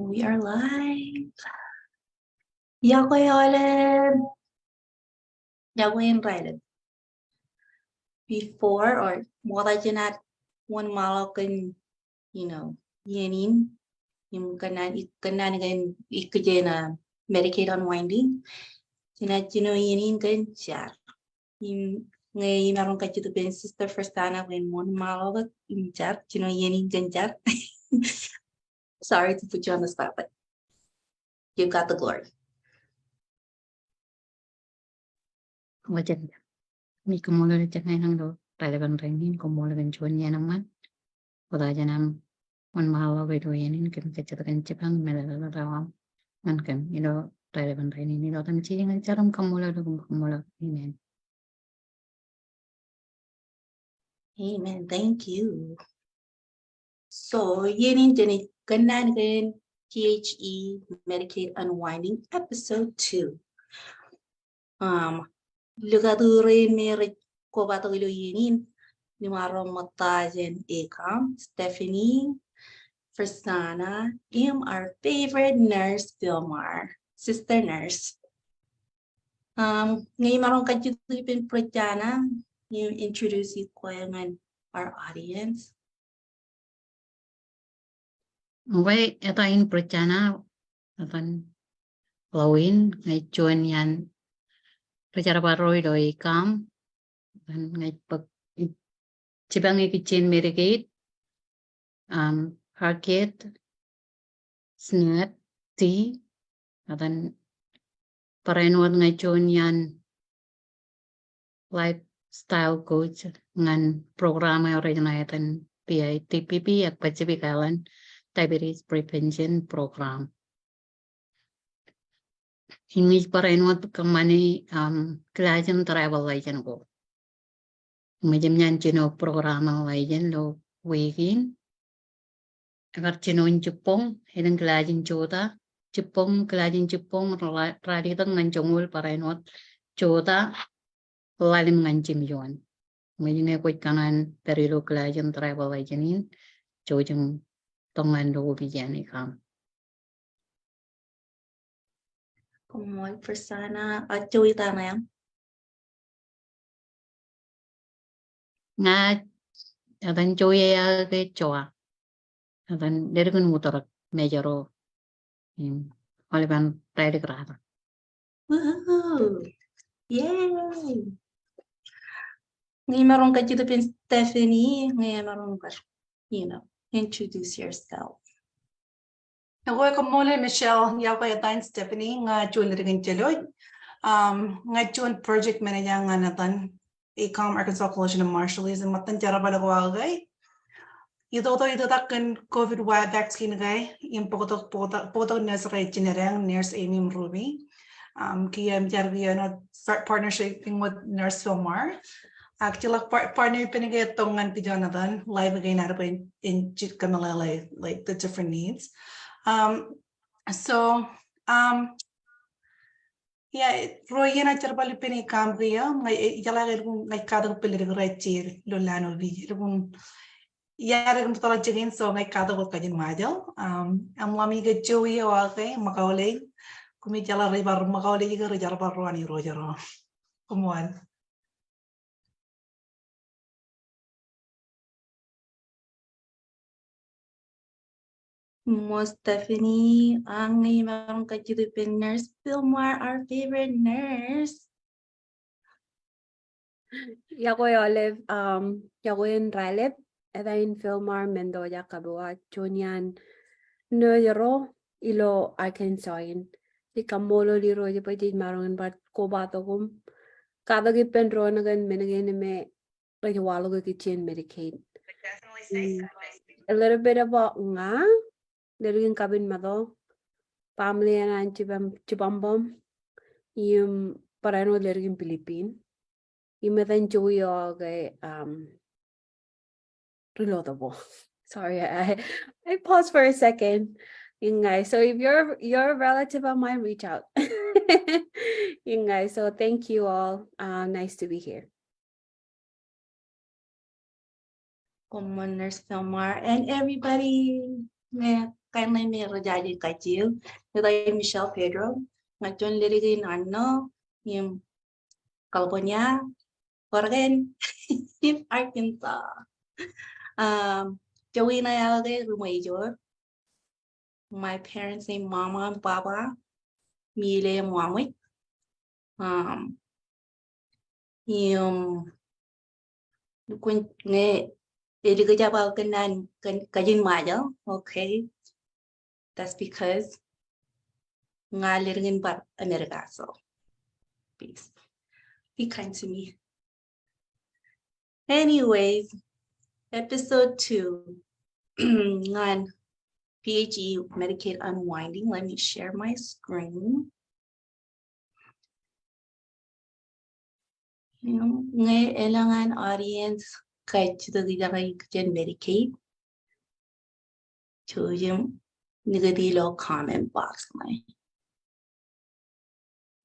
We are live. Ako ulit. Ako yung right. Before or wala dyan at one malo kan, yanin, yung kanan kan ikadyan na Medicaid Unwinding. Sinat yanin kan siya. Yung ngayon meron ka dito ben Sister Fressana when one malo ka yung jar, yanin kan jar. Sorry to put you on the spot, but you've got the glory. Wajan mi kumulo na dyan ngayon lo talagang rin kumulo ng chuan yan naman wala dyan ang man mahawa ko ito yan kan kacatakan cipang melalawam man kan talagang rin ilo tam ching ang charam kumulo do kumulo amen. Amen. Thank you. So, yanin dyan kanan kan PHE-Medicaid Unwinding Episode 2. Lugadurin merit ko ba ito yanin ni Maro Matajan ACOM, Stephanie, Fressana, our favorite nurse, Philmar, sister nurse. Ngayon marong kajutipin Fressana, yung introduce ko yung our audience. Okay, ito in Fressana akan lawin ngay chuan yan Percara paroy do ACOM dan ngay pag cipang ikichin Medcaid Harkit Snat T dan parenwat ngay chuan yan lifestyle coach ngan programa originated PHE-TPP at Pacificalan Diabetes Prevention Program. Ini parenwat kemani kelajan travel layan ko. Macam yang cino programa layan lo weekend. Agar cino Jepang, hedang kelajan Jota, Jepang kelajan Jepang radi tang ngancungul parenwat Jota lalim ngancim yuan. Macam aku kanan perilo kelajan travel layanin, jojeng tongan lo bijan ikam. Kumoy Fressana at Joey tama yan. Nga adan joya ke choa adan dergun mutor mejaro olivan tayde krata. Woohoo! Yay! Ngayon marong ka dito pin Stephanie, ngayon marong ka, introduce yourself. Ako mole Michelle, ako yung Stephanie nga chun rin jeloy. Nga chun project manager nga natan ACOM Arkansas Coalition of Marshallese and matan jara bala ko agay. Ito takkan COVID vaccine gay yung poto nas right generang nurse Amy Ruby. Kaya jara partnership with nurse Philmar. Actually partner pinagay itong anti Jonathan live again na pa in Kamala like the different needs. Roy na charbali pini kambriya ngai jalaga ngai kadang pilih rechir lolano vi rung yara kung tola jengin so ngai kadang ko kajin majal am lami ga jowi awake makaule kumi jala ribar makaule jiga rejar barwani rojaro kumuan. Mo Stephanie, ang ngayon marong ka dito pin nurse Philmar, our favorite nurse. Ako Olive, ako yung Ralep, eta in Philmar, Mendoza, Kabua, Chunyan, Nuyero, Ilo, Arkansas, di Kamolo, Liro, di pa di marong bat ko bato kum. Kada gipen ro na gan menagin me rajawalo ko kitchen Medicaid. A little bit about nga, derigin kabin mado, family na chibambom, yung parano derigin Philippine. You may then enjoy reloadable. Sorry, I paused for a second. You guys, so if you're a relative of mine, reach out. You guys, so thank you all. Nice to be here. Common nurse Philmar and everybody. cái này mình rồi dài gì cái chiếu người ta Michelle Pedro ngay chọn lấy cái nano nhưng California Oregon Arkansas Joey na cái rumah hijau my parents name mama and papa Mile Muhammad yung kun nghe ele kerja apa kenan kajin maja okay that's because ngalir ngin bar America so please be kind to me anyways episode 2 ngan PHE-Medicaid Unwinding. Let me share my screen. Ngay elangan audience kay chito gigay kyan Medicaid. So yung nigadilo comment box may.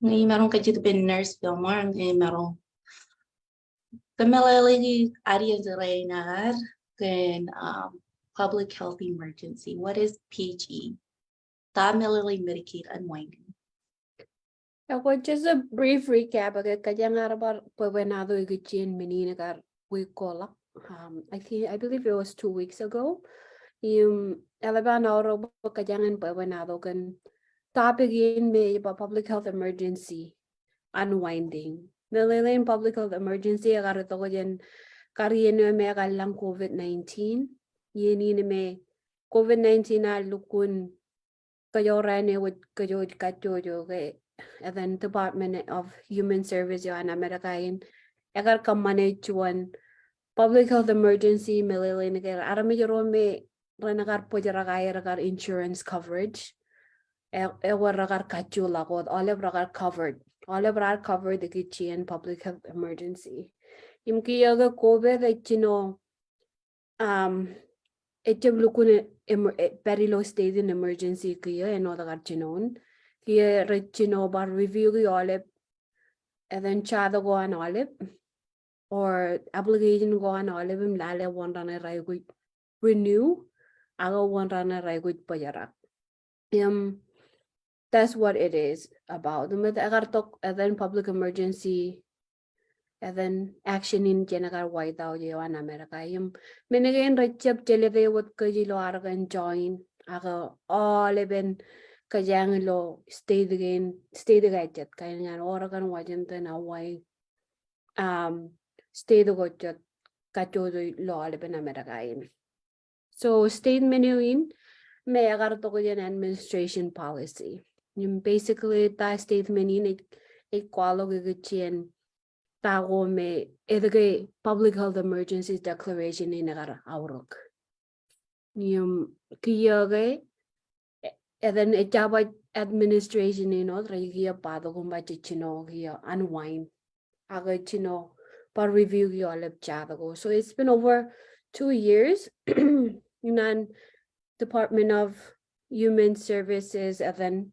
Ngay marong kay chito ben nurse Philmar ngay marong kamalali audience ray na kan public health emergency. What is PHE? Tamilili Medicaid Unwinding. Just a brief recap. Kaya nga rabar pawenado igichin menina kar wikola. I believe it was 2 weeks ago. Yung alaban oro kajangan pawenado kan topic in may public health emergency unwinding. Nalilain public health emergency agar ito ko dyan karino may akalang COVID-19. Yini may COVID-19 na lukun kayo rane with kayo kayo kay and then Department of Human Service yo an American agar ka manage one public health emergency melilin kay arami yo me renagar po jara kay ragar insurance coverage war ragar kacho lakot all of ragar covered the kitchen public health emergency imki yaga COVID chino Echeb lukune very low state in emergency kiya and all the garchinon. Kia rechino bar review the olive and then chada go on olive or obligation go on olive and lale one runner right renew. Aga one runner right with payara. That's what it is about. The med agartok and then public emergency. And then action in general white out you an America. Minagain Richard Jeleve would Kajilo Argan join aga all even Kajanglo stayed the gadget kind of Oregon Washington away stay the gadget Kacho law in America. So state menu in may agartokoyan administration policy. Basically that state menu a quality tago me edge public health emergencies declaration in agar aurok. Kiyage and then it jaba administration in all regia pado gumba chino here unwind aga chino par review yolep chadago. So it's been over 2 years. Yunan Department of Human Services and then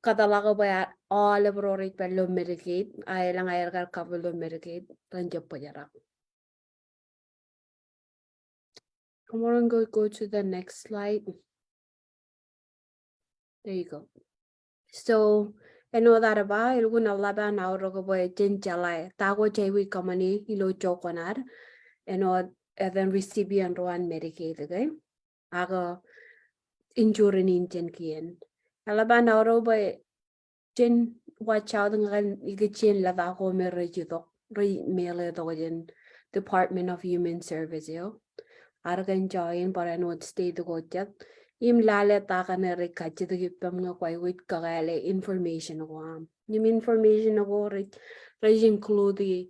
Katalaga by all of Rorik Bello Medicaid, I lang I cover lo Medicaid, Tanja Pajara. Come on, go to the next slide. There you go. So, I know that about it when a laban out of a boy Jinjala, Tago Jawi Kamani, Ilo Chokonar, and then recipient one Medicaid again. Aga injury in Jenkian. Alaban out of by Jen watch out and igichin lava home regido, re-mail it Department of Human Service. Argan join, but I know it stay the go jet. Im lale taka na rekatch the hipam nga kway with kagale information go Nim information go include the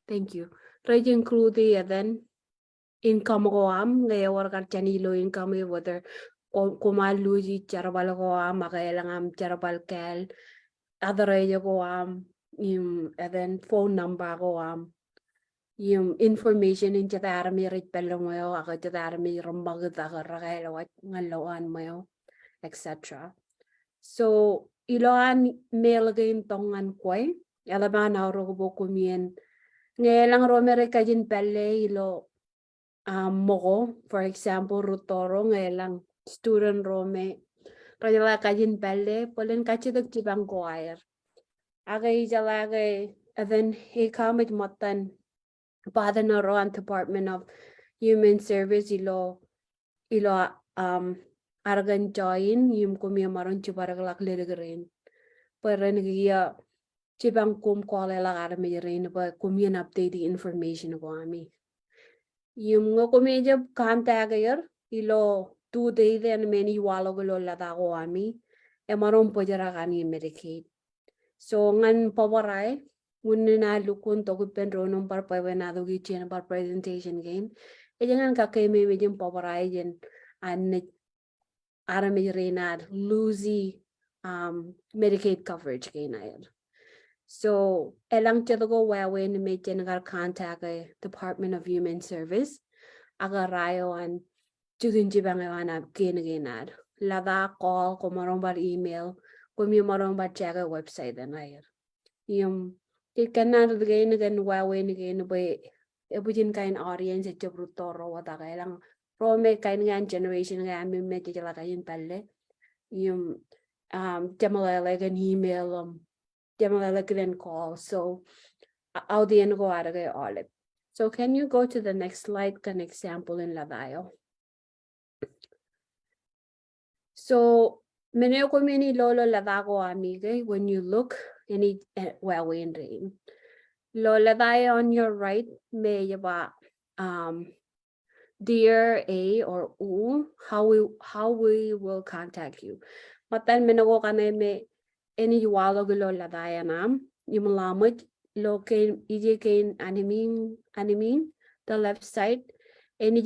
thank you. Include the then income go ngay work chanilo income whether kumaluji charabal go makailang charabal kel other radio go and then phone number go yung information in army rit pelong mo ako army rumbag tagaragay wat ngalawan mo etc. So iloan mail game tongan koy alaban aro bo kumien ngalang romere kajin pelle ilo Moko, for example, rutoro ngelang student rome rajala kajin pelle polen kachidak jibang koair. Agay jalagay and then he come with matan Badanaroan Department of Human Service ilo aragan join yum kumia maron chubarag liragarin. Pero nagiya chibang kum kwale la aramirin ba kumian update the information ko ami. Yung nga kumedya kantagayar ilo 2 days and many walo gulo lata ko ami. E maron po jara kani Medicaid. So ngan pawaray Muna na lukun to pen ronong par pawenado gichen par presentation gain. E jangan kakay may medyo pawaray jen an arami renad losing Medicaid coverage gain ayad. So elang chadago wawen medyo nagar contact Department of Human Service agarayo an chudun jibang ewanab gainad. Lada call kumarong bar email kumarong bar check website na ayad. Yung it cannot again wawen again by ebujin kain audience at brutoro wata kailang rome kain ngan generation nga amin medyo jala kain palle yung jamala an email jamala an call so audien go ara kay olive. So can you go to the next slide an example in ladayo. So meneo ko mini lolo ladago amigay when you look any wawen rain. Lola tayo on your right, may ba dear A or U, how we will contact you. Matan menago ka na may any walo lola tayo nam, yung malamot locate ijikain animing the left side, any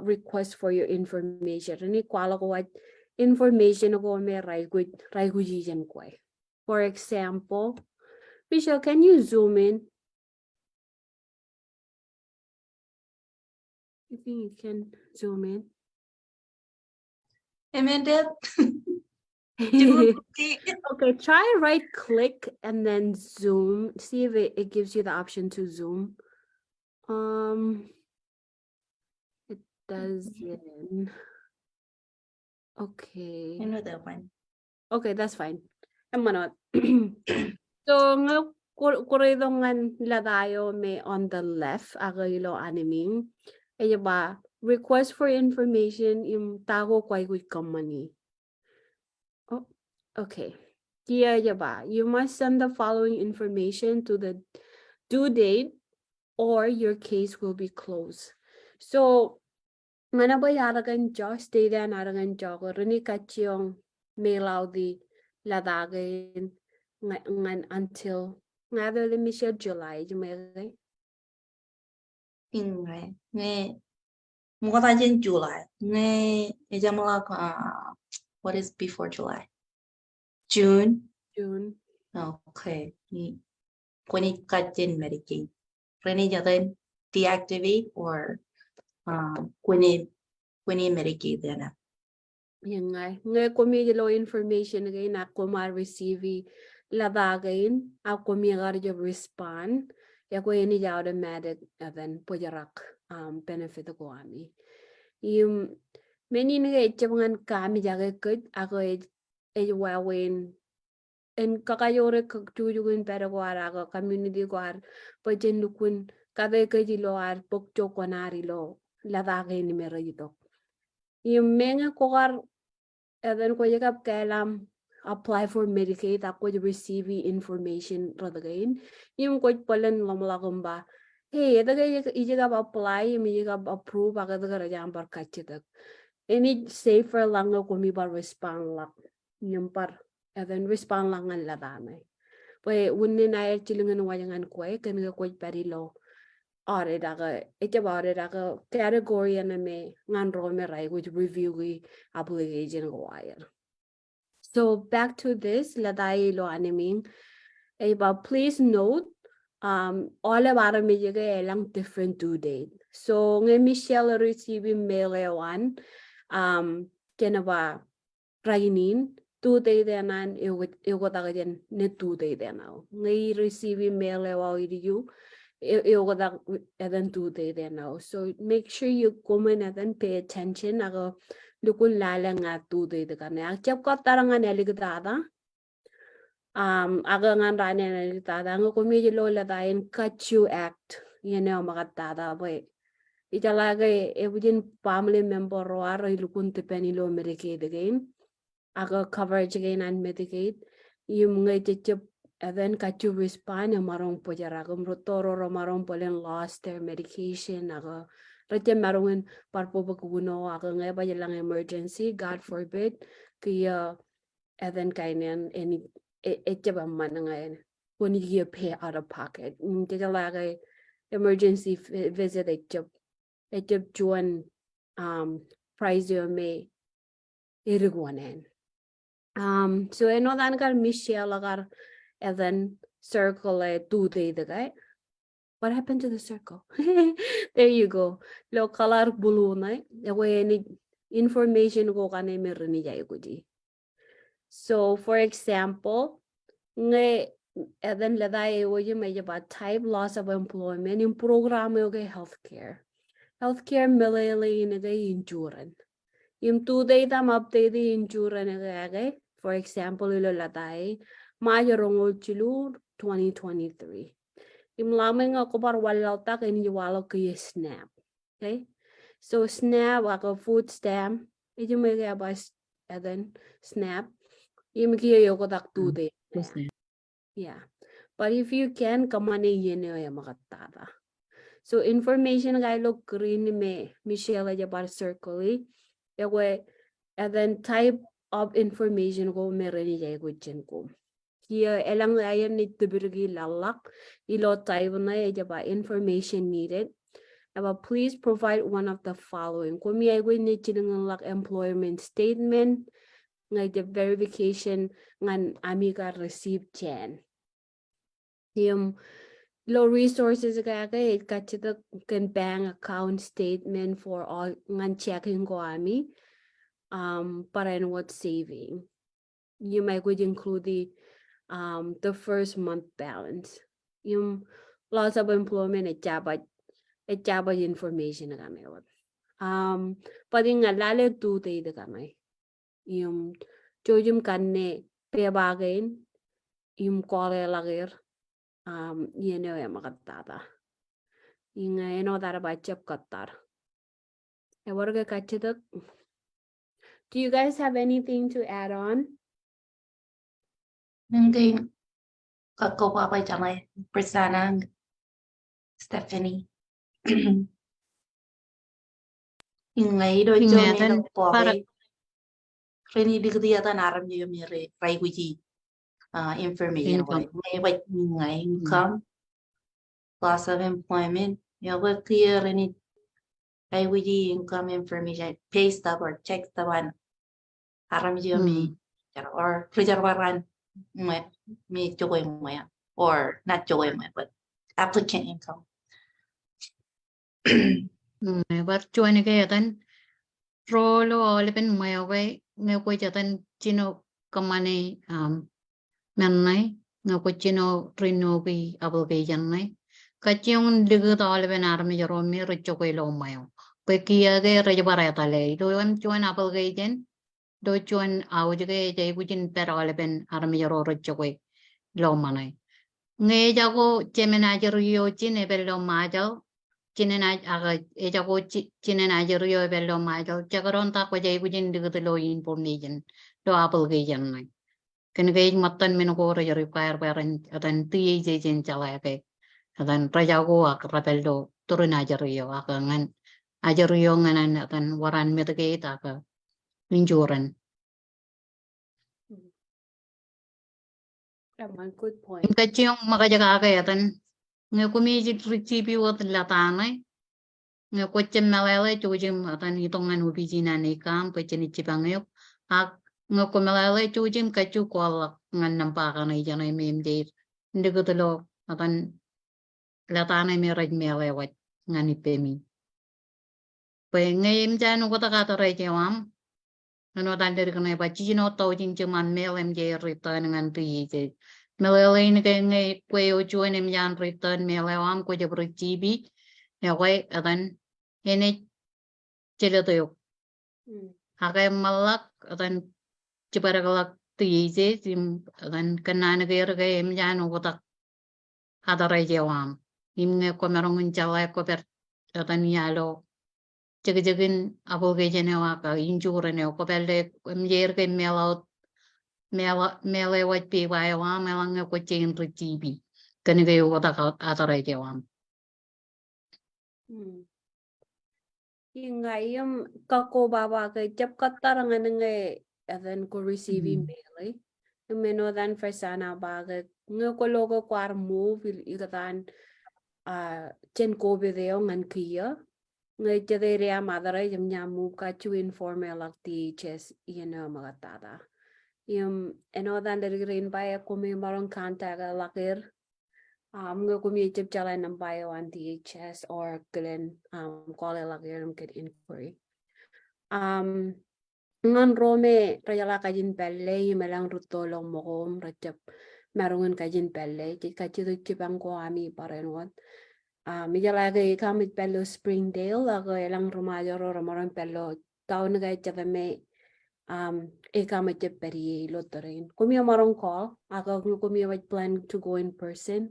request for your information. Any kwalo ko what information ko may raygujijan ko. For example, Michelle, can you zoom in? I think you can zoom in. Amanda, Okay, try right click and then zoom. See if it gives you the option to zoom. It doesn't. Okay. I know that one. Okay, that's fine. I'm gonna. So nga kuridongan ladayo may on the left agaylo animing. Ay ba request for information yung tago kway company. Oh, okay. Yeah, ba you must send the following information to the due date or your case will be closed. So mana ba yaragan just stay there naragan jogo rini kachiyong mailaw di ladagin ngan until ngado le Michelle July jumay Ingre, ne, mukha in July. Ne, ejamala what is before July? June. June. Okay. Kuni katin Medicaid. Rene jagan deactivate or kuni Medicaid na. Yan nga kumigilo information again na kuma receive ladagain ako kumigar respond ya ko ini ja automatic then pojarak benefit ko ami yung many nga itchabangan kami jaga kut ako wawen en kakayore kagtuyugun pero ko ara ko community ko ar pajen lukun kada kajilo ar pokcho konari lo ladagain ni merito yung mga kokar then ko yakap kailam apply for Medicaid ako receive information radagain yung ko palan lamalakom ba hey dagay ijigap apply ijigap approve aga daga jam par kachitak any safer lang ko mi ba respond lang yung par then respond lang ang ladanay pues unni na chilungan wayangan ko kan ko parilo audit aga ite ba audit aga category na me ngan ro me rai which review obligation ko wire. So back to this laday lo animing about please note all of our media lang different due date. So ng Michelle receiving mail one kenaba rainin 2 day denan iwot aga den ne 2 day denao. Ngay receiving mail you Iyogodak edan tude there now. So make sure you come in and pay attention. Ago lukun lala nga tude the kane. Akchap ko tarangan eligdada. Aga nga rane eligdada. Ngo kumiji lola dahin cut you act. You know makatada boy. Italaga within family member roar lukun tipenilo Medicaid again. Aga coverage again and Medicaid. Yung ngay chip. And then kachu respond marong po jaragam rotoro marong polen lost their medication aga rete marongin parpo baguno aga ngay ba lang emergency God forbid kaya and then kainan any etba man ngayon when you pay out of pocket talaga emergency visit etjub juan price yo may iriguanen so eno dan kar Michelle agar and then circle two day the guy. What happened to the circle? There you go. Lo color blue na. Away any information ko kane meron ni jay gudi. So for example, and then laday woyu may about type loss of employment in program okay healthcare. Healthcare milili nagay insurance. Yung 2 day tam update insurance nagay. For example, ilo laday. Mayo rongol chilu 2023. Imlaming ako par walaw ta kay niwalo kay SNAP. Okay? So SNAP ako food stamp. Ito may kaya ba then SNAP. Yung kiyo ko tak 2 day. Yeah. But if you can kamane yun yung makatata. So information kay lo green me Michelle aja par circle. Yawe and then type of information ko meron niya ko dyan ko. Here, elang ayan ni tibirgi lalak, ilo tayo na ba information needed. About please provide one of the following. Kung may agawin ni chinangalak employment statement, ngay the verification ngan amiga receive chen. Yung low resources kaya kachita kan bank account statement for all ngan checking ko ami para what saving. You might would include the first month balance. Yung loss of employment at jaba information na kami. Pwede nga lalo 2 day na kami. Yung jojum kanne pebagain yung kore lagir yun yung makatata. Yung dara ba chep katar. Ewarga kachitak. Do you guys have anything to add on? Nangay kakawa pa dyan Fressana, Stephanie. Ingay do jo may nagpoke. Reni digdiyata naram yo mere ray guji information way. May wait ingay income, loss of employment. Yo what clear reni ray guji income information, pay stub or check stub aram yo me or reservaran me joy moya or not joy moya but applicant income. But join again, roll all even my way, no question, chino, kamane, menai, no cochino, renovi, abogation, Kachung digit all even army or me, richoke low mayo. Pekia de rejabaratale, do I'm join abogation, do join aujage, which in peraleben army or richoke low money. Ngay jago Gemini chin a bello majal. Chinena aga ejago chinena rio bello majal jagaron ta ko jay wujin digit low information do application nai can gauge matan minoko require parent adan TJ chalake adan prajago ak rapeldo turun ajario akangan ajario nganan adan waran Medcaid aka insurance. Good point. Kachiyong makajaga kaya adan nga kumijit recipe wat latanay nga kwetchen malala chujim atan itongan ubijina ni kam kwetchen ichipangayok ak nga kumalala chujim kachu kwalak ngan nampaka na ijanay memdate hindi ko tulo atan latanay may raj melewat nga ni pemi pwe ngayim jano ko takata rejewam ano tan dari kana ba chino to jing chuman mel mj return ngan tuyi Melelay na ngay puyo juan em yan return melewam ko jabro GB. Naway adan ene chilatoyo. Hakay malak adan chiparagalak tiye sim adan kanana kaya em yan utak hadaray jawam. Im nga ko merong chalay ko per adan yalo. Jagin apol kaya janawa ka injure ne ko pelde em kay melaut melewat piwayawam melang ko chain GB. Kanigay utak hadaray jawam. Yung nga yung kako baba kay jab katara nga nga then ko receiving mail eh. Yung meno dan Fressana baga nga ko logo kwar move ikatan chen ko video ngan kiya nga jade rea madara yung nya move ka chu informal like the chess magatada. Yung eno dan dari green baya kumi marong kanta lakir nga kumi jib jalan ng bio on DHS or glen call lakir get inquiry. Ngan rome rayala kajin pelle melang rutolong mokom rajap marungan kajin pelle jit kajitu jibang ko ami parenwat mijala ke kamit pello Springdale ago elang rumayo ro ramaran pello taon ga jabame kamit jib peri lotorin kumia marong call ago kumia wait plan to go in person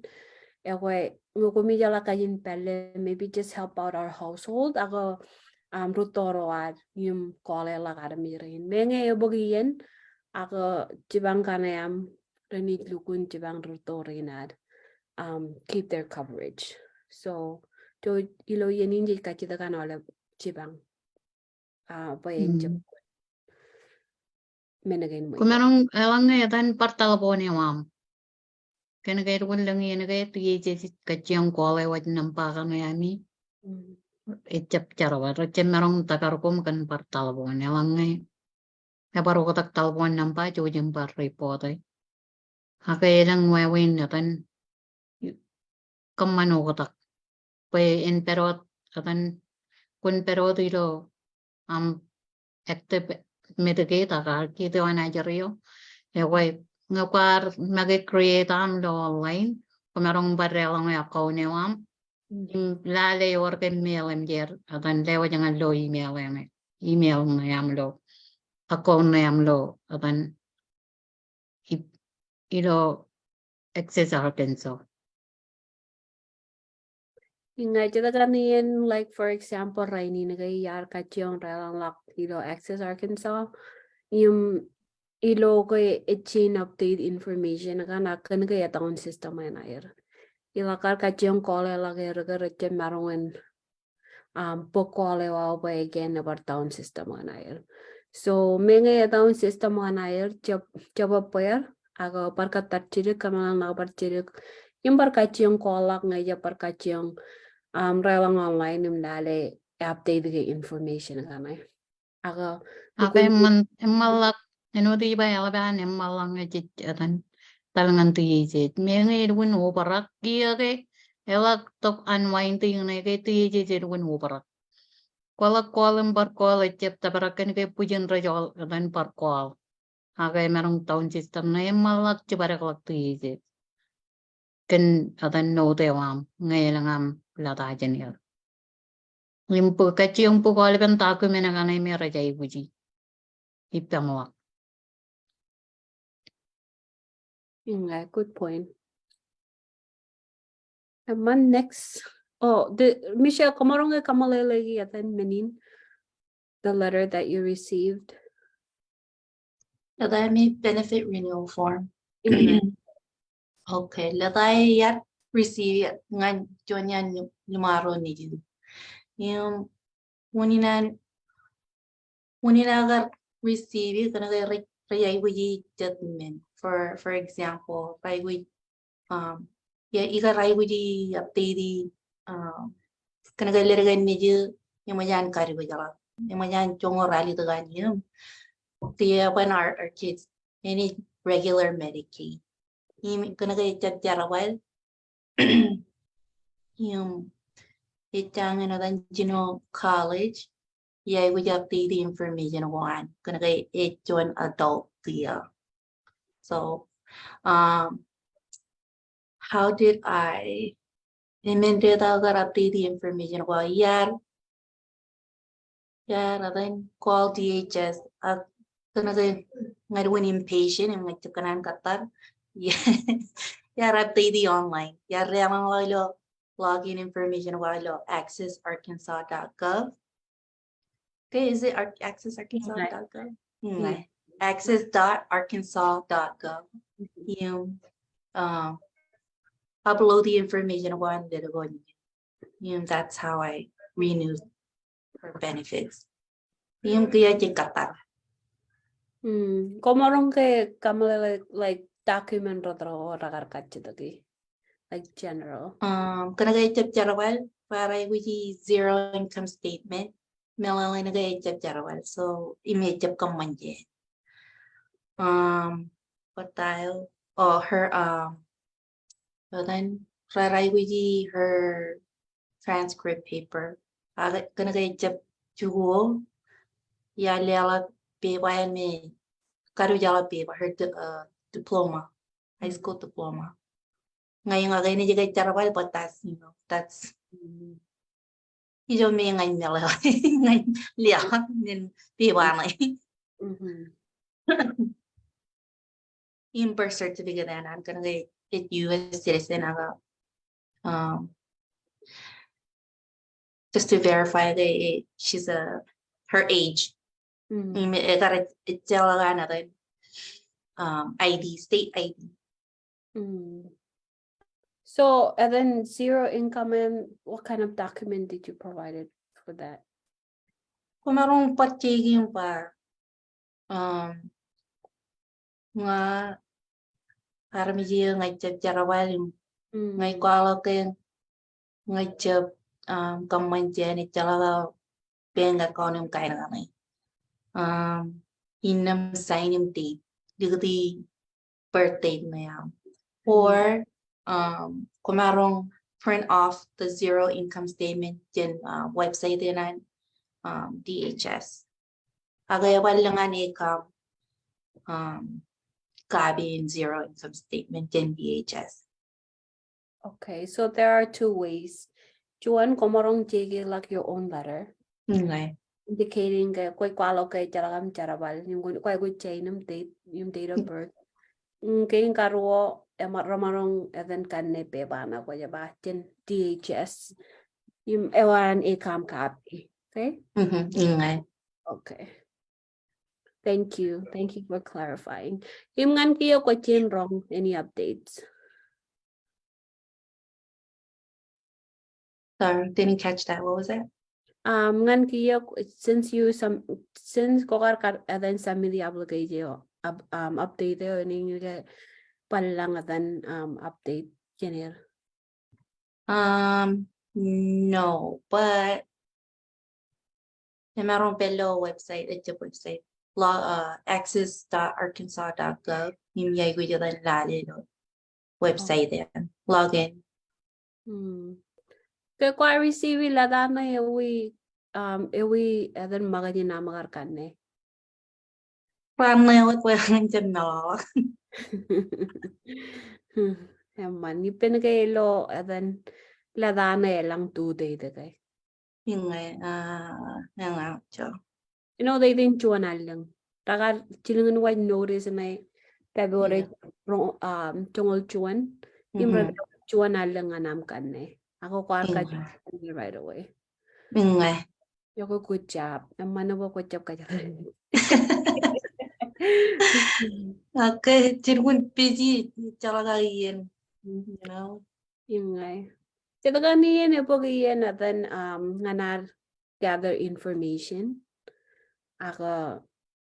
ewe ngukumi jala kajin pelle maybe just help out our household ago rutoroad yung kole la kadamirin menge yobogiyen ako jibang kanayam renit lukun jibang rutorinad keep their coverage so to ilo yenin jit kachita kanole jibang bayan jib menagain mo Kumerong elang nga tan partalapon ni wam. Kaya kaya kung lang yan kaya tuye jesit kachiyang kole wat nampakan ngayami. Echap charawa racem merong takarkom kan partalapon elang nga. Kaya paro katak talpon nampa chujeng par report ay. Haka elang wawin natan kamano katak. Pay in perot katan kun perot ilo active Medcaid akar kita wana jariyo. Ewa ngapar mag-create lo online. Kumarong barrelang account niwam. Lale organ mail emjer. Atan lewa jangan lo email eme. Email ngayam lo. Account ngayam lo. Atan ilo access Arkansas. Nga jita kaniyan like for example raini nagayar kachiyong relang lak ilo access Arkansas yung ilo kay chain update information na kaya taon system ay nair ilakar kachiyong kole lagi raga marungan po kole wa ba again na taon system ay nair so mga taon system ay nair jaba pair aga parkatat chirik kamalang nakaparchirik yung parkachiyong kolak nga parkachiyong relang online yung dali update the information ganay aga Malak di ba alaban malang ngajit atan talangan tiyejit mengi win uparak kia ke elak tok unwinding na ke tiyejit win uparak kolam par kol ecep tabarakan ke pujen rajol atan par kol haga merong town system na malak cebarak lak tiyejit ken atan no dewam ngaylangam lata jenir limpo kachiyong po kol kan taku menaganay me rajay buji ipangwak. yeah, good point. Man next. Oh, Michelle, kamarong nga kamalelagi atan menin the letter that you received. Lada may benefit renewal form. Yeah. Okay, lada yat receive ngan jonyan lumaro ni jud. Yung munina agar receive kana kay rayay wuji judgment. For example, ray wuji iga ray wuji update kana kay leragan ni jud yung mayan kari wajala. Yung mayan chongo rally to ganyo. When our kids any regular Medicaid. Gonna get jarawal. Yung itang college. Yeah, we update the information one. Gonna get it to an adult there. So how did I amended update the information? Well, yeah, and then call DHS. Gonna win impatient and like to kanan katar. Yeah, yeah, update the online. Yeah, login information while accessarkansas.gov. Okay, is it accessarkansas.gov? Okay. Access.arkansas.gov. You upload the information one that going. That's how I renew for benefits. Yung kaya Jakarta. Komorong ke kamala like document rodro ragar kachitagi. Like general. Kanagay jarawal para wiji zero income statement. Melalay nagay jarawal. So image kam manje. What tayo? Oh, her then raray wiji her transcript paper. Kanagay jugo. Ya lela BYN me. Karu yala her diploma, high school diploma. Ngayon nga kayo na jigay jarawal, but that's, that's may ngayon nila. Ngayon liya, then piwanay. Yung birth certificate na I'm gonna get US citizen just to verify that she's her age. ID, state ID. So, and then zero income, and what kind of document did you provide for that? Kung marong patiging pa, nga, para medyo ngay jarawal, ngay kwala kayo, ngay kaman ni talaga, penga konum kaya na kami. Inam sign yung date, di birthday na yan. Or, kung marong print off the zero income statement din website din na DHS. Agayawal lang ang ACOM copy in zero income statement din DHS. Okay, so there are two ways. Juan, komorong jigi like your own letter. Okay. Indicating kay kwalo kay jaragam jarabal yung kay chay yung date of birth. Kaya karuo ramarong event kan ne bebana ko ba tin DHS yung ewan ACOM copy. Okay? Okay. Okay. Thank you for clarifying. Yung ngan kiyo ko chin wrong any updates? Sorry, didn't catch that. What was that? Ngan kiyo since kokar then family obligation update yung palang then update general. No, but meron below website, ito website, access.arkansas.gov, yung yay ko dyan lali no website yan, login. Kaya kwa receive lada na ewi then maganya na magarkan ne. Parang nawat walang dyan na. Yaman, ni pinagaylo then lada na lang 2 day de kay. Yung nga, You know, they didn't chuan lang. Taka chilingan wide notice na February tungol chuan. Yung chuan lang anam kan ne. Ako kwa ka right away. Yung nga. Yoko good job. Naman na good job ka dyan. Okay, jirgun busy talaga yan. You know? Yung nga. Kita ganiyan iyan na then nganar gather information. Ako,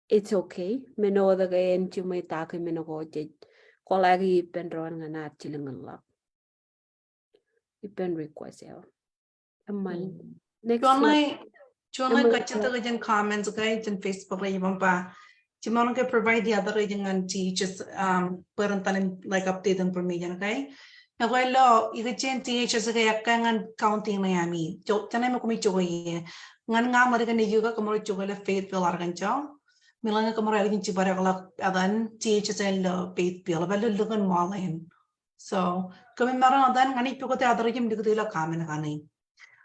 it's okay. Menoda kayan chumay taki menokojid. Kolagi ipenron nga na chilingan lang. Ipen request yaw. Aman. Next Chuanay kachita ka dyan comments kay dyan Facebook rin yung pa. Chimon ka provide the other rin yung teachers parang tanin like update information kay. Nakuelo, ikachin teachers kaya kangan counting na yami. Tanay mo kumichoy. Ngan nga mariga ni juga kamoro chogola faith bill argancho. Milanga kamoro algin chibara kala adan teachers and faith bill. Balo lugan malayan. So, kami marang dan ngani piko te adarigim digdila kamen kani.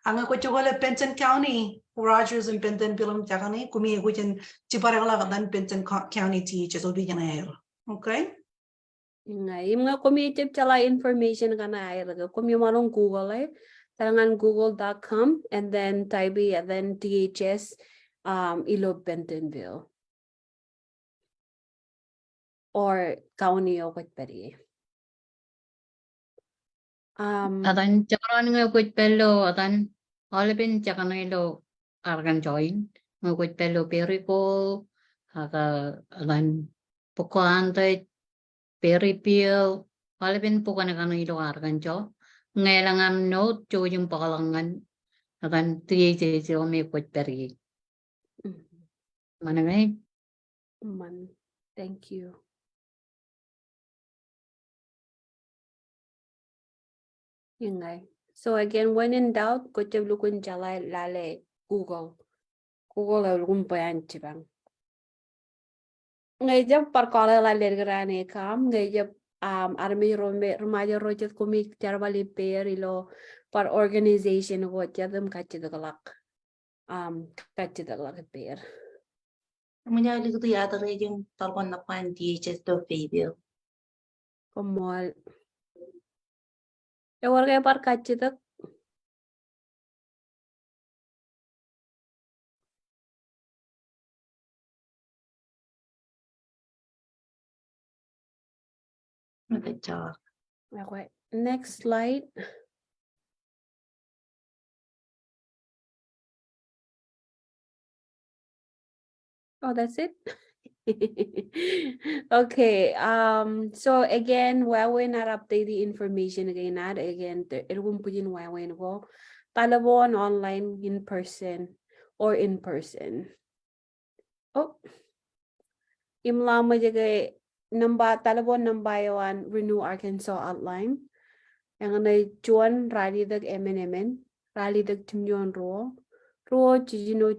Ang ko chugole Benton County, Rogers and Benton Bilam Jakani, kumi gujen chiparela dan Benton County teachers will be air. Okay? Nga, yung mga community chala information ka na ay laga. Kung yung marong Google talangan google.com and then type and then DHS Ilo Bentonville. Or county o Kitperi. Adan chakaran ngukut pelo adan olipin chakanelo argan join ngukut pelo periko aga adan pukuante peripil olipin pukanakanelo argan jo ngailangan note jo yung pakalangan adan tiye jo me kut peri manangay Man, thank you. Yun nga. So again, when in doubt, kutip lukun chala lale Google. Google ay lukun pa yan chibang. Ngay jab parkola la lergrane kam ngay jab army remaja rojet komik charbali pair ilo par organization go jadam kachidagalak kachidagalak pair. Manya ligo tu yata yung talon na pan DHS to Fayetteville. Komol. Ewar kay par kachidak Good job. okay. Next slide. Oh, that's it. Okay. So again, while we're not update the information again, it won't put in while we go. Talabon online in person or in person. Oh, imlama jagay namba talabon nambayawan renew Arkansas outline. Yang na juan rally dag MNMN, rally dag timyon ro chijino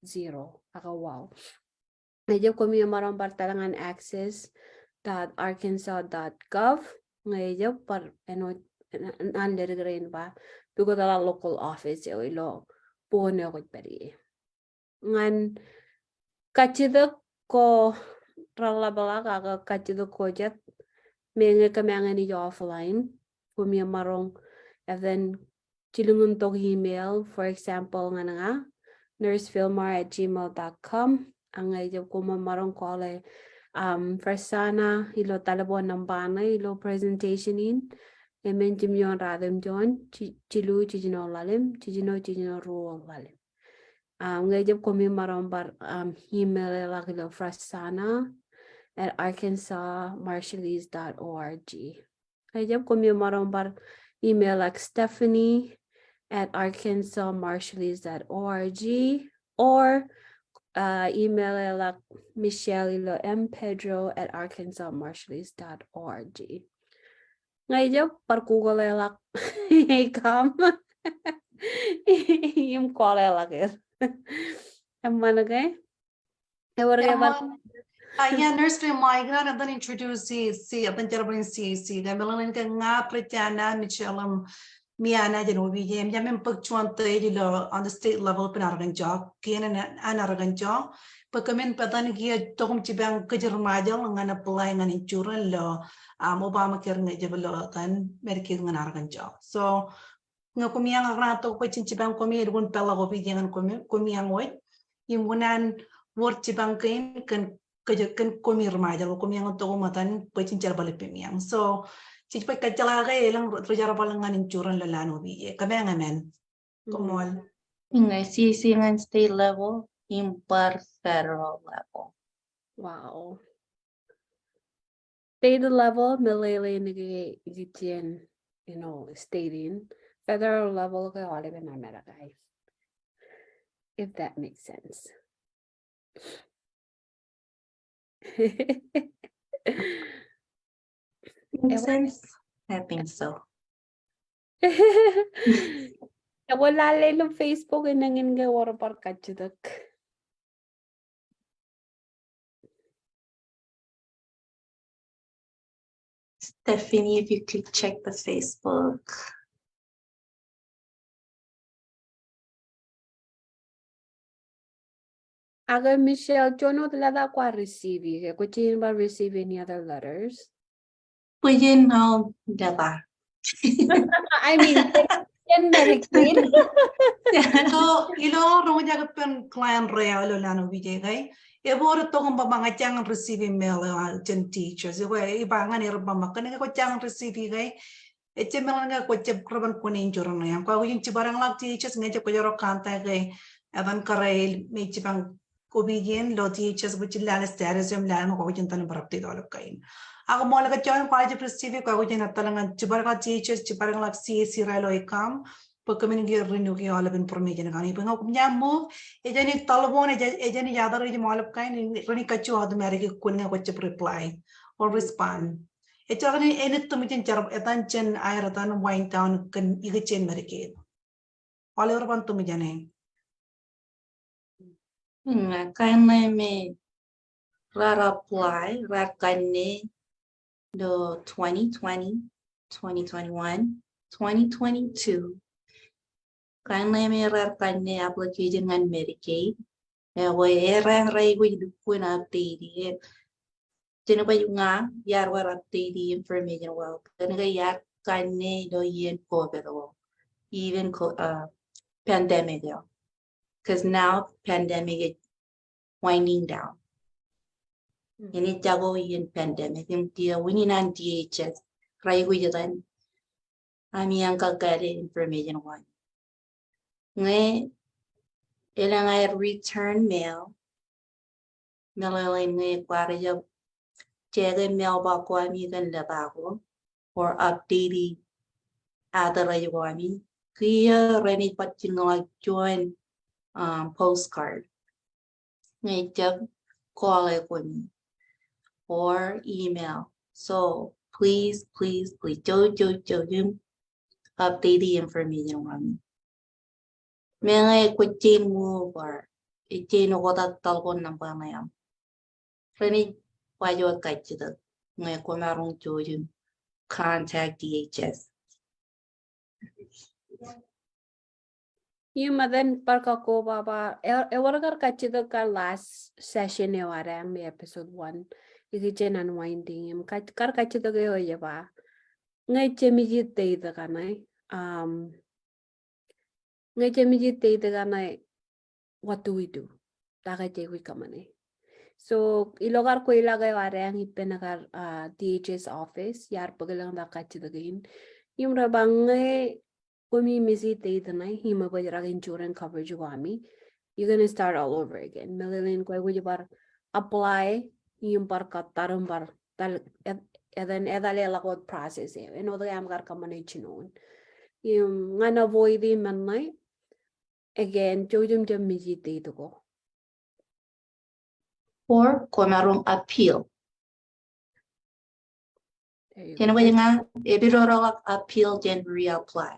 0. Aka wow. Medyo kami marang partalangan access.arkansas.gov. Ngayon par nandirigrin ba? Dugo tala local office o ilo puno ko peri. Ngan kachidak ko ralabala kaka kachidak ko jet menga kamanga ni offline. Kumi marong and then chilungun tog email, for example nga nursefilmar@gmail.com. Ang ngayon ko marong kole Fressana ilo talabon ng bana ilo presentationin. Emen jimyon radem John chilu chijino lalim chijino ruo lalim. Ngayon ko marong bar email ilo Fressana@arkansasmarshallese.org. Ngayon ko marong bar email Stephanie@arkansasmarshallese.org or email Michelle mpedro@arkansasmarshallese.org. Ngayon, parkugal elak ikam yung call elak mana kay Yeah, nurse migrant and then introduce si apan jarabin si gamelan ka nga pretana Michelle Miana Genovi Jam Yamin Pukchuan Tedilo on the state level Pinaragan job, Kian and Anaragan job, Pukamin Patan Gia Tom Chibang Kajarmajal and applying an insurance law, Obamacare Najabalo than Medicaid and Aragan job. So Nokumiang Rato, which in Chibang Comi, one Pella Obidian and Comiang White, in Wunan Word Chibang can Comir Majal, Comiang Tomatan, which in Jarbalipimiang. So si pagkatalaga ilang trajapalangan insurance lalano biye kabang amen kumol Ingay sisingan state level, impar federal level. wow. State level malay nigi gitien stating federal level kay olive in America. If that makes sense. Makes sense? I think so. Wala lang Facebook nangin nga wara par kachidak. Stephanie, if you could check the Facebook. Aga Michelle, yo no te la da qua receive, que kuchin ba receive any other letters? Pwede no, diba? I mean, in Medicaid. So, ilo rong jaga pen client real lo lano bijay kay. Ebor to kung babanga chang receive email chen teachers. Iba nga ni rabama kanang ko chang receive kay. Eche melanga ko che kraban kunin joron na yan. Ko yung chibarang lag teachers nga che ko joro kanta kay. Aban karay may chibang kubigin lo teachers which lana status yung lana ko yung tanong barapti dolo kain. Ako mo laga chon college receive ko yung natalangan chibarang teachers chibarang lag CAC ralo ACOM. Pagkamin ngi renew ki all of information kani pang ko nya move ejani talbon ejani yadar ej malap kain reni kachu automatic kuninga ko chip reply or respond echagani enit tumitin charab etan chen ayratan wind down kan igichen Medicaid all over ban tumijane Kaya may apply kani do 2020, 2021, 2022. Kaya may kani application ng Medicaid. Ray ko na update. Sino ba yung nga yarwar update the information well. Kaya yar kani do yen COVID even pandemic. Because now pandemic is winding down. Ini jago yen pandemic. Yung dia wini nan DHS. Ray ko yun. Ami ang kagari information one. Ngay ilang ay return mail. Malalay ngay para yung check mail ba ko ami kan labako or updating adaray ko ami. Kaya reni patin nga join postcard. Ngay jab call ko mi or email. So please jo yung update the information one. Mga kucing mo or itino ko tatalkon ng panayam. Reni payo kay chida. Ngay ko marong jo yung contact DHS. Yung madan parka ko baba ewargar kachida ka last session e warang may episode 1 igichen unwinding yung kar kachida kayo ya ba ngay chemijit te ida kanay ngay chemijit te ida kanay what do we do taka chewi kamane so ilogar ko ilagay warang ipenagar DHS office yar pagalang da kachida gain yung rabang ngay kumi misi te tanay hima ba jara insurance coverage wami you're gonna start all over again melilin ko ay bar apply yung par katarum bar tal then edale lakot process eno da am gar kamane chinon yung nga avoid man nay again jojum jam misi te to ko Or ko marong appeal. there you Kaya go. ba nga ebirorok appeal then reapply.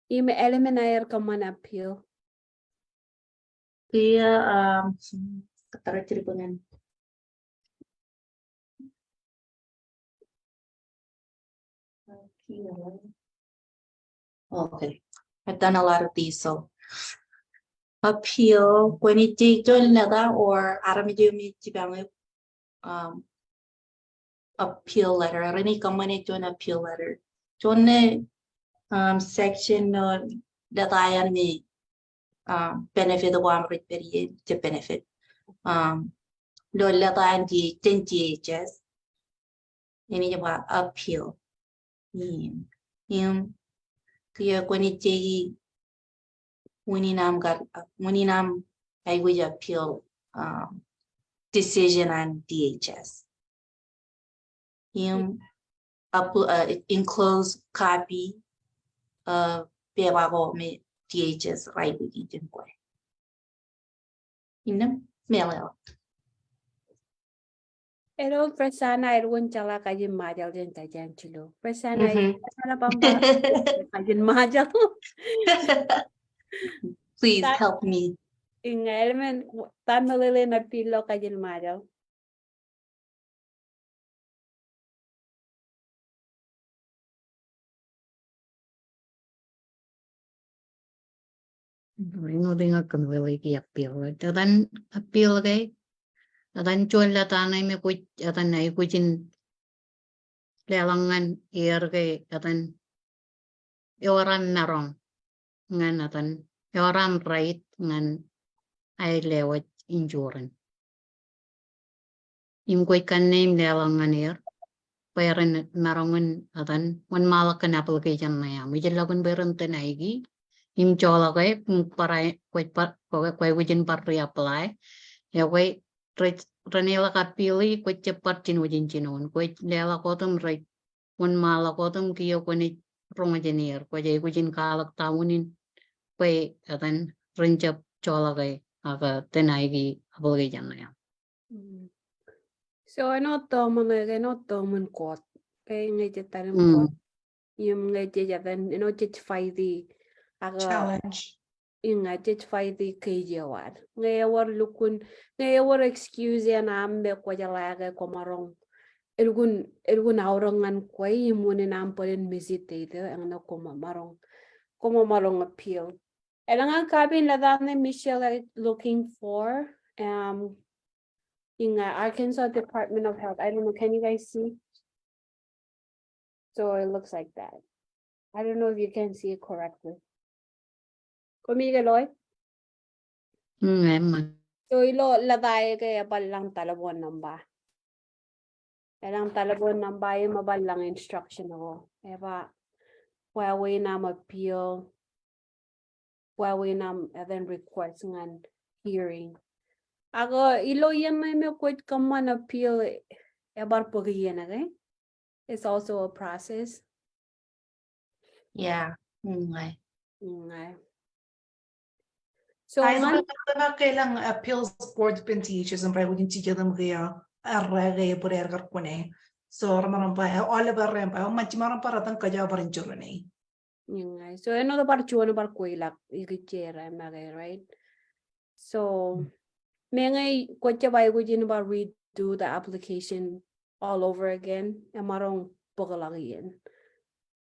Yung may eliminator ka man appeal Kaya katara po nga. Okay, I've done a lot of these. So appeal when it done or aramidumi jibang appeal letter. Any company to an appeal letter. Jone section that I am me benefit one period to benefit. Lo lata di DHS. Ini ba appeal. Yung kaya kung iti Muninam I would appeal decision on DHS. Yung enclosed copy of Bewago DHS right with it in way. Mail out. pero Fressana erwan chala kajin majal din tajan chilo Fressana sana pamba kajin majal Please help me. in element tan malilin na pilo kajin majal No tengo que ver que appeal. Tadan appeal gay. Tadan cual la tanay me kuch tadan ay kuchin lelangan air gay tadan orang narong ngan tadan orang right ngan ay lewat injuran. Im kuch kan name lelangan air. Bayaran narongan tadan one malakan application na ya. Mijin lagun bayaran tanaygi. Im chola kay para kuch kuchin par reapply. Ya kuch Ranela kapili kuch cepat wajin cinon kuch lela kotum right un mala kotum kiyo kuni rongajenier kuch ay kuchin kalak tamunin kuch atan rencap chola kay aga tenaigi abulgi janaya. So ano to man kot. Kaya ngay tanim kot. Yung ngay jadan faidi aga Challenge. yung faidi kayjawar. Ngay lukun ngay excuse yan ambe ko jalaga komarong Ergun aurangan kway imunin amporin misitete ang na kumamarong appeal. Elang cabin la dane Michelle looking for in Arkansas Department of Health. I don't know, can you guys see? So it looks like that. I don't know if you can see it correctly. Kumigaloy. Emma. So ilo laday kaya balang talabon namba. Elang talabon namba yung mabalang instruction ako. Eba, Huawei nam appeal. Huawei nam and then request ngan hearing. Ako ilo yan may kwet kaman appeal ebar pagyan okay? It's also a process. Yeah. Okay. Okay. So Ay, man, kailang appeals board pintiches ang pwede tiyo them kaya arregay por ergar kune. So ramaran pa all over rampa machimaran para tang kaya pa rin churane. okay. So ano the parchuan bar kuilak ikichera magay, right? So may kwetya ba gujin ba redo the application all over again? Amarong pagalagian.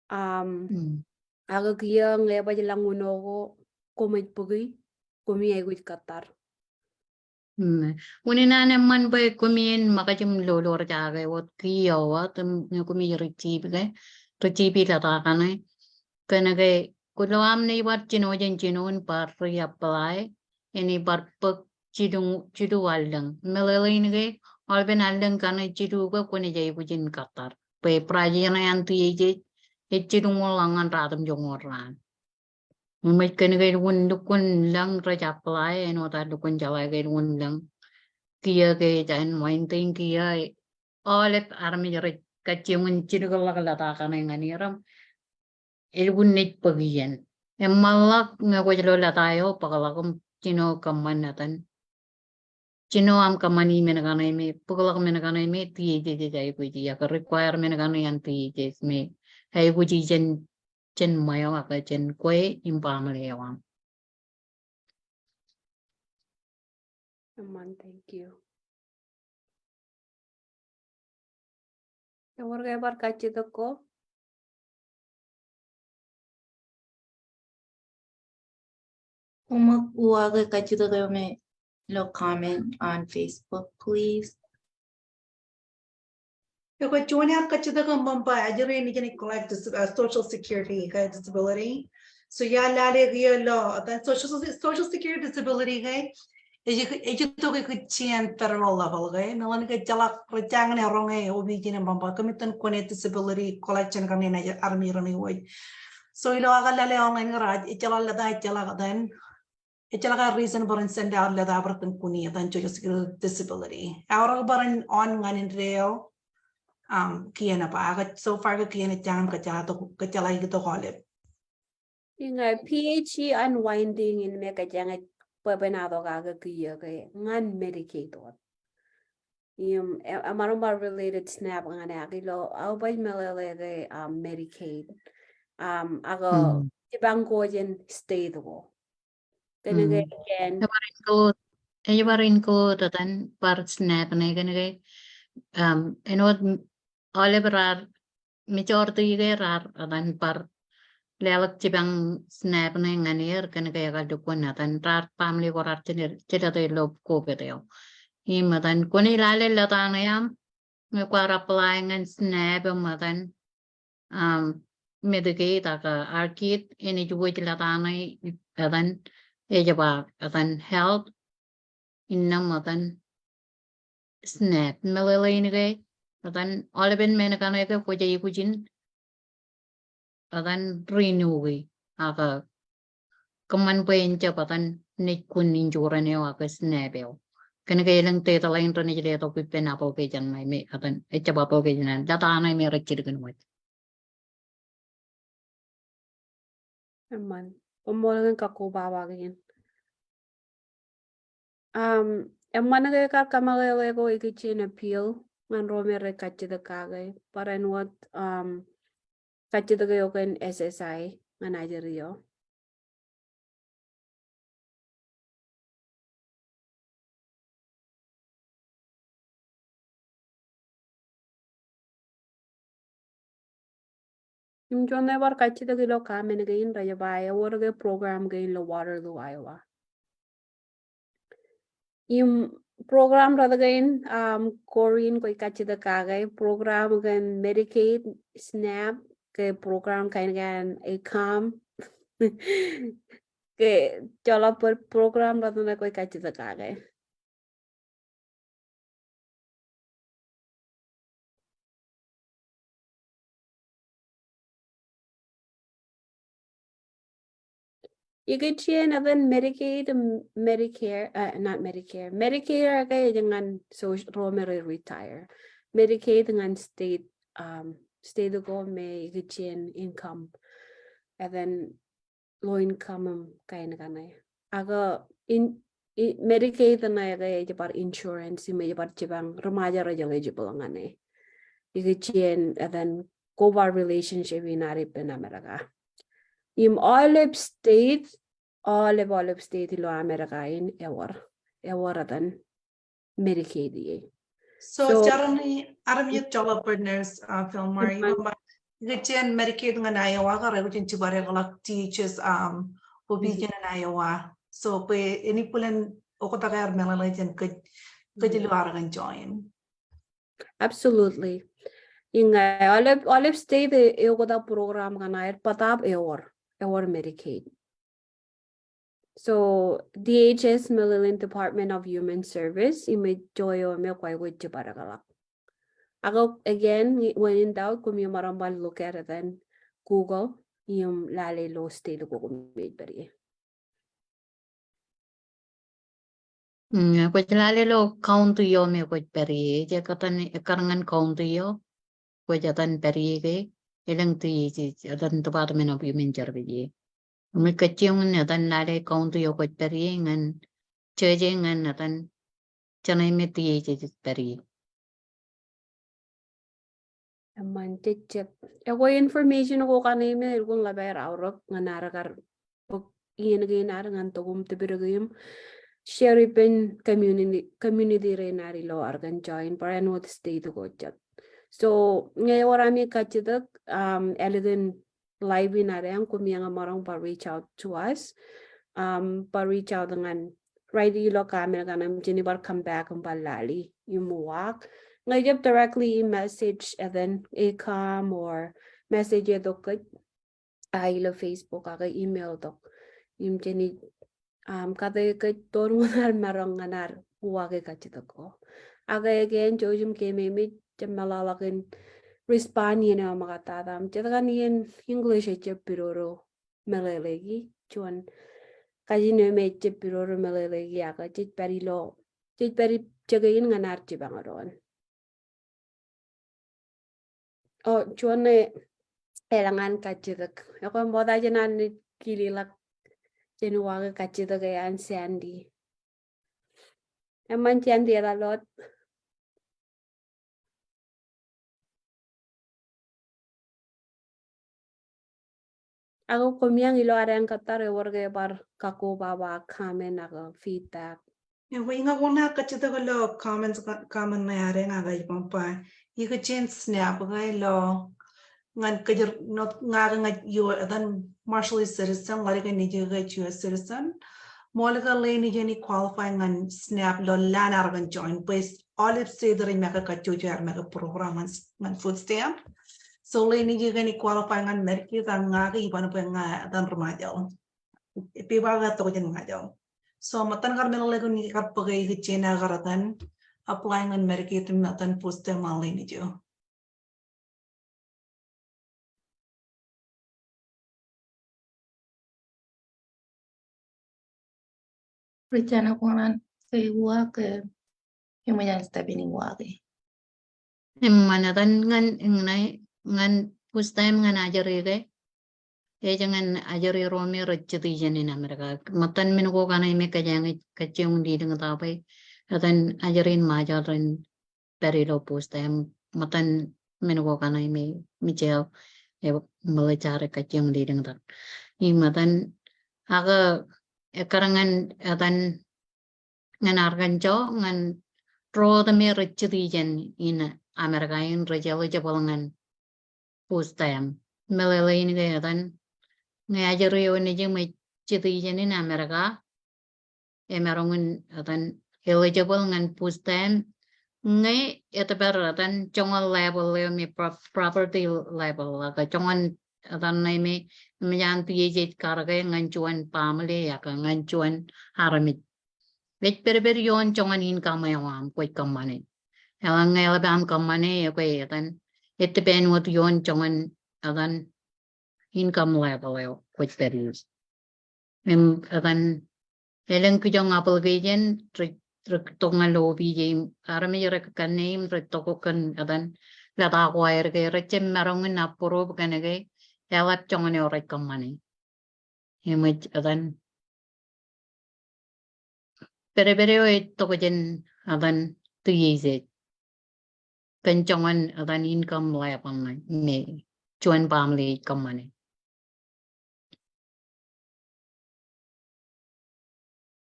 Aga kiyang leba lang uno ko kumit pagi kumiay with Qatar. Unina naman ba kumin makajim lolor jaga wat kiyo wat kumi receive la ta kanay kanagay kulawam ni wat chinon par reapply any par pag chidu walang melalay nagay alben aldang kanay chidu ka kuni jay kujin Qatar pe praji na yan tuye chidu langan ratam jongoran. May kanagay dukun lang reapply ano ta dukun jalay kay lang kia kay jan maintain kia olet army jare kaciyong chidu kala ta kanay nganiram ilgunit pagiyan. Malak nga ko jalo tayo pagalakom chino kamanatan. Chino am kamani menaganay me pagalak menaganay me tiye jay ko jiya ka require menaganay an tiye me hay ko jiyan chen mayo ka chen kwe impamalewan. Thank you. Yung kaya bar kachito ko. Uwaga kachito kayo may lo comment on Facebook, please. Yung chunya kachida kang bamba ajere ni jani collect social security kay disability. So ya lale kaya lo that social security disability kay ejito kay kuchian federal level kay nalan kay jalak rajang ni rong ay obi jini bamba kamitan kone disability collection kami na army rani way. So ilo aga lale online garaj ichala lada ichala then ichala ka reason baran send out lada baratan kuni dan social security disability. Aura baran on nganin reo kiana pa aga so far ka kiana jangan kacalay gitu kolib. Yung PHE unwinding in me kajang pabanado kaga kiya kay ngan Medicaid or. Yung amarumba related snap nga na kilo au bay malele Medicaid. Aga ibang ko jen state ko. Kanagay again. Ejabarin ko tatan par snap na kanagay enot all berar majority rar adan par lelak cibang snap na nganir kan kaya kadukun natan rar family ko rar cila to lob ko peteo matan kuni lale latana yam may kwara ngan snap matan Medicaid aka arkit ini juga latana atan ejaba atan health innam matan snap melele ini kay atan oleben menakana ito ko jay kujin atan renew aka kaman pueden patan ni kun injuran yo aka snabel kan kaya lang teta lain to ni jele to pipen apo ke jan mai me atan echa bapo ke jan data anai me rekir kan wat Aman. Umulang kako babagin. Emman kay kamagay ko ikichin appeal ngan romere kachida kagay para what kachida kayo kan SSI ngan Nigeria. Yung John never kachida kilo kamen gain raya baya or the program gain lo water lo Iowa. Yung program rada gain Korean ko kachida kagay program gan Medicaid SNAP ke program kain gan ACOM ke चला पर program रहा तो मैं कोई कैसे तक गए you get chain of then Medicaid Medicare not Medicare kaya jangan so romero retire Medicaid dengan state state go may you get chain income and then low income kaya na kanay aga in Medicaid na kaya jabar insurance may jabar jibang remaja raja eligible ngane you get chain and then cover relationship in Arip in America Im olive state lo America in ewer than Medicaid. So jarang aramiyat job partners Philmar Gichin Medicaid ng Iowa ka rin chibare galak teachers obedient in Iowa. So pe ini pulen okotagayar melalaitin kajilwar kan join. Absolutely. In olive state okota program kanayar patap ewer Medicaid. So DHS Maryland Department of Human Service imedjoyo me kwai with jibaragalak. Ako again when in doubt kung yung marambal look at it then Google yung lale lo state ko kumid bari. Pagkalali lo county yo me ko peri je katan karangan county yo ko jatan peri ke ilang ti atan Department of Human Service me kachiyong natan lale county yo ko peri ngan cheje ngan natan chanay me ti peri Aman check. Ako information ko kanime kung labay raurok nga narakar pag iyan ngan tugum tibiragayum share pen community renari lo argan join para no state ko chat. So ngayon warami kachidak elegant live inarang kumiyang marang pa reach out to us pa reach out dengan right ilo camera kanam jinibar come back ang balali yung muwak ngayon directly message and then ACOM or message ito kay ilo Facebook kay email to yung jini kada kay torungan marang nganar huwag kachito ko aga again jojum kememi jamalalakin respond yun ang makatatam jatakan yan English ay piroro malalagi chuan kasi no may piroro malalagi aga jit peri jagayin nganar jibangaron oh chuan elangan kachitak ako moda janan kililak jenuwaga kachitak ayan Sandy eman Sandy alalot ako kumiyang ilo arang katar warga bar kako baba kamen aga feedback Yung nga kuna kachita ko lo comments comment na yare nga gay pampa. Ika chin snap gay lo ngan kajer not nga you dan Marshallese citizen like a Nigeria US citizen Molika lane ni qualifying and snap lo lan argan join pues olive say the mega kachuja mega program and food stamp so lane ni qualifying and Medcaid and nga iban pa nga dan rumadel ipibaga to jen nga so matan karmelo lego ni kapagay chena garatan applying on Medcaid matan food stamp lane ni jo Fressana kuanan kay wa ke human stepping wa ke. Mana tan ngan pustam ngan ajari ke jangan ajari romi rajati janin Amerika matan min ko kana me kajang kacung di dengan tapai dan ajarin majarin dari lo pustam matan min ko kana me michel belajar kacung di dengan tak i matan aga karangan dan ngan argan jo ngan ro the me rajati jan in Amerika in rajalo jabalangan pustam melelain ke dan ngajari oni je me chiti jeni na Amerika emerongun atan eligible ngan pustam ngai etaper atan chongal level le me property level la ka chongan atan nai me yan PHE karage ngan chuan family ya ka ngan chuan haramit vet per yon chongan income yawam koi kamane elang ngai la bam kamane ya koi atan etapen wat yon chongan atan income level yo which that is adan eleng kujong application tonga lobby game arami rek kan name rek tokokan adan la ta acquire ke rechem marong na approve kan ke elap chong ne rek kamani image adan pere tokojen adan tu yeze kan chongan adan income level me chuan family kamani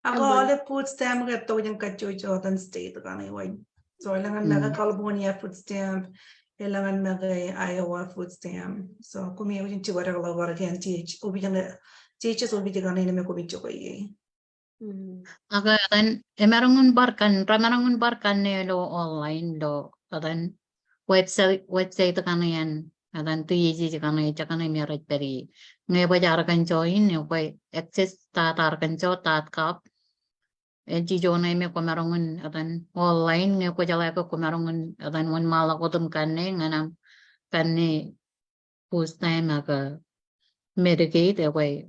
Ako olive food stamp ka to yung kachujo dan state ka anyway. So ilangan mega California food stamp, ilangan mega Iowa food stamp. So kumi yung chiwara ka lawa again teach ubi yung teachers ubi yung kanina may kubi chuko ye. Aga dan emerangun barkan ne lo online lo adan website kan yan adan tu yiji kan merit peri nge bajar kan join neไป access tar kan jo tat kap ji jo ne me komerangun adan online nge ko jala ko komerangun adan wan mala ko tum kan ne nganam kan ne post time aga Medicaid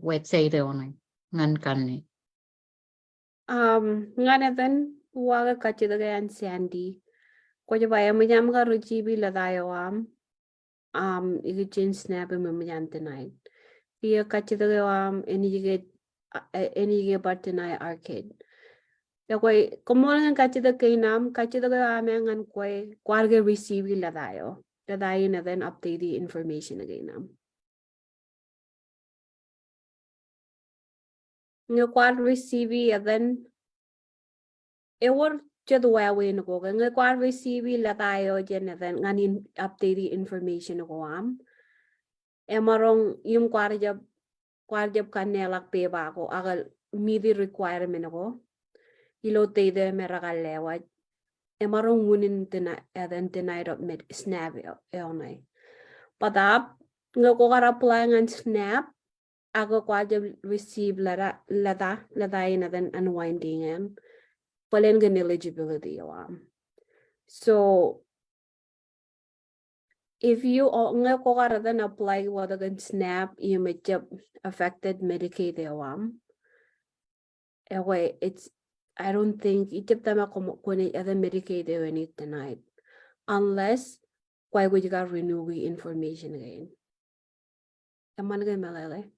website online ngan kan ne nga natin waga kachidagayan Sandy. Ko jabaya mayam ka ruchibi ladayo igichin snap mayan tonight. Iya kachidagayam enige bat tonight arcade. Ya koy komolan kachidagayam ngan koy kwarga receive ladayo. Ladayo na then update the information again. Nga kwad receive then war just way no go nga kwad receive la tayo jen then nganin update the information ko emarong yung kwad jab kanelak pe ba ko agal midi requirement ko ilote de meragal lewat emarong wunin tina then tonight of med snap onay padap nga ko kara apply ngan snap ako kwad receive la ina then unwinding and palengan eligibility so if you nga ko karatan apply wadagan snap you may job affected Medicaid it's I don't think itip tama kuni other Medicaid any tonight unless why would you got renew information again taman gan malale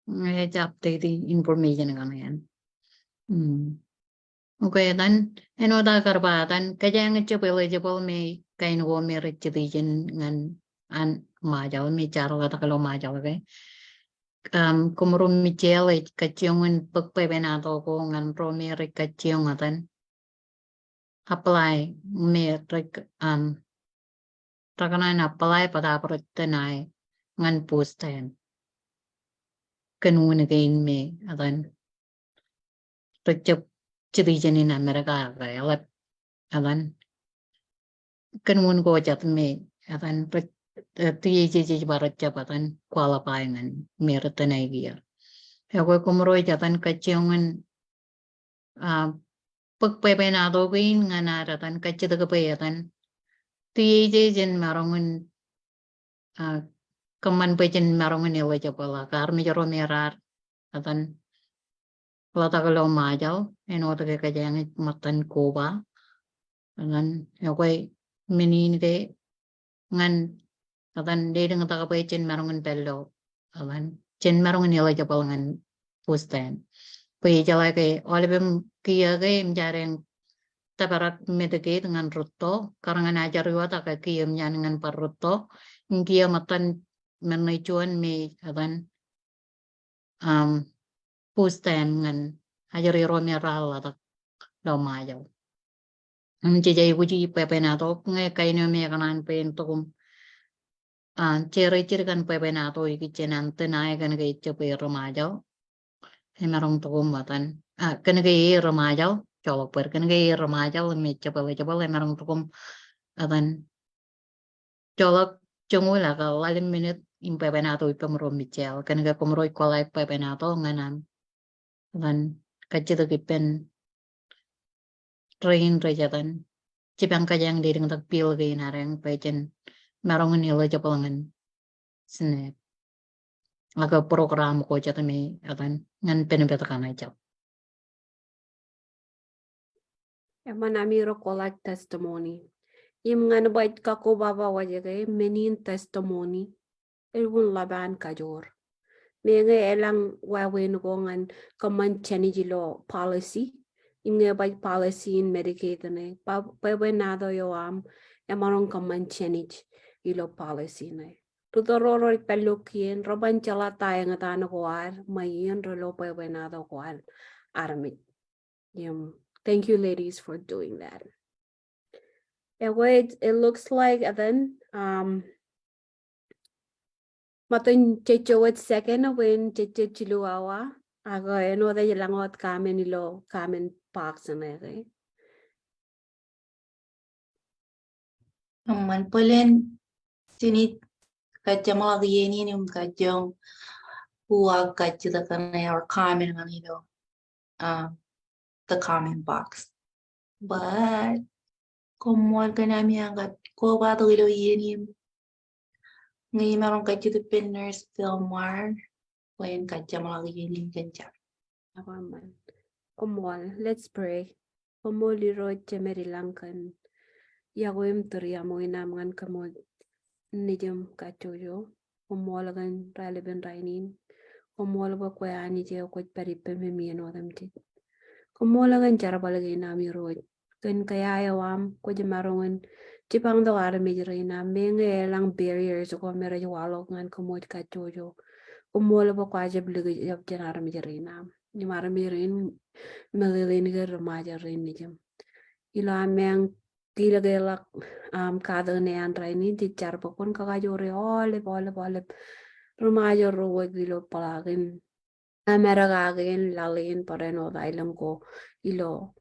update information kan yan okay dan da karbatan kaya nga eligible me kain go me registration ngan an majal me charo kata kalau majal ke kumurum mi chele kaciongan pagpebenato ko ngan pro me rekacingatan apply me Rakanan apply pada pertenai ngan posten. Kenun again me adan. Recep jadi jenin Amerika kaya alat adan. Kenun ko jat me adan tiye barat jabatan qualify ngan me retenai dia. Ako kumroy jatan kaciangan pagpepenado kain nga naratan kacita kapayatan tiye jen marongan kaman pa jen marongan ila japala karmi jaro merar atan lata kalau majal enota ke kajang matan koba ngan akoy minin ke ngan atan de dengan ta kapay jen marongan pello alan jen marongan ila japala ngan pusten pay jala ke olebem kia ke mjareng tabarat Medcaid dengan ruto karangan ajar wata ka kiyam yan dengan parruto kia matan menujuan me adan pusten ngan ajar romi ral atak do mayo jay wuji pepenato nge kaino me kanan pen tokum ciri kan pepenato iki cenan tenai kan ke cepe remaja emarong tokum matan kan ke remaja colok per kan ke remaja me cepe emarong tokum adan colok chungu la ka lalim minute in pepenato ipamro michel kan ke komro kolai pepenato nganan dan kacito kipen train rejatan cipang kajang di dengan tak pil ke nareng pejen marong nilo japalangan snap aga program ko jata me adan ngan penebetakan aja Emanamiro collect testimony. Im nga nabait kako baba wajagay menin testimony. Ilwun laban kajor. Mga elang wawin ko ngan kaman chanijilo policy. Im nga bait policy in Medicaid na. Pabenado yo emarong kaman chanij ilo policy na. Tutoro pelukien roban chalata yang atano kuar mayin rolo pabenado kuar armit. Thank you, ladies, for doing that. It looks like then matun chechowet second when chechiluawa ago eno da langot kamen ilo kamen parks na okay. Man pulen sinit kajamala yeni nim kajong huwa kajita kanay or comment on the comment box. But como ganami angat ko ba to ilo yeni ngayon marong kajita pinners Philmar when kajamala yeni ganjak. Aman. Komol, let's pray. Komol iro chemeri langkan. Yagoim turiamo inamangan kamod nijam kachoyo. Komol gan raliben rainin. Komol ba kwaya nije ko paripe me mieno damti. Komol gan jarabalagay nami roj. Kan kaya yawam ko jamarongan tipang do ara mijrina menge lang barriers ko mera jawalok ngan kamod kachoyo. Komol ba kwa jabligay jab janara mijrina. Ni maramirin malilin ga remaja rin nijam. Ilo ameng tilagelak kada ne andra ini dicar pokon kakajore olep remaja ruwag ilo palagin amera gagin lalin pareno dailam ko ilo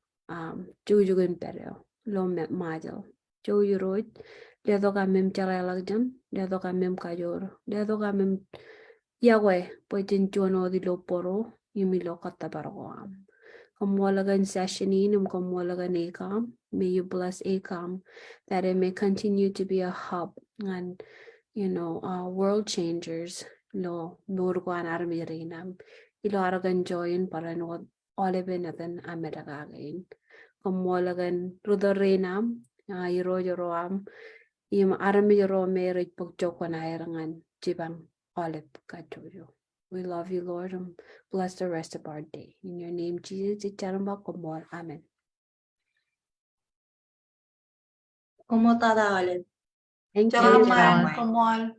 jujugin pereo lo majal jujuroj dedo kamem charelak jam dedo kamem kajor dedo kamem yawe poitin chuano dilo poro yumilo katabarwam. Kamwalagan sessionin kamwalagan ACOM. May you bless ACOM that it may continue to be a hub and world changers. Lo nurguan armirinam. Ilo aragan join para no olebin natin ametagain. Kamwalagan rudarinam. Yoroam. Im armiro merit pagchokwan airangan jibang oleb kachoyo. We love you, Lord, and bless the rest of our day. In your name, Jesus, Amen. Como tada alep. Thank you. Jamaman, komol.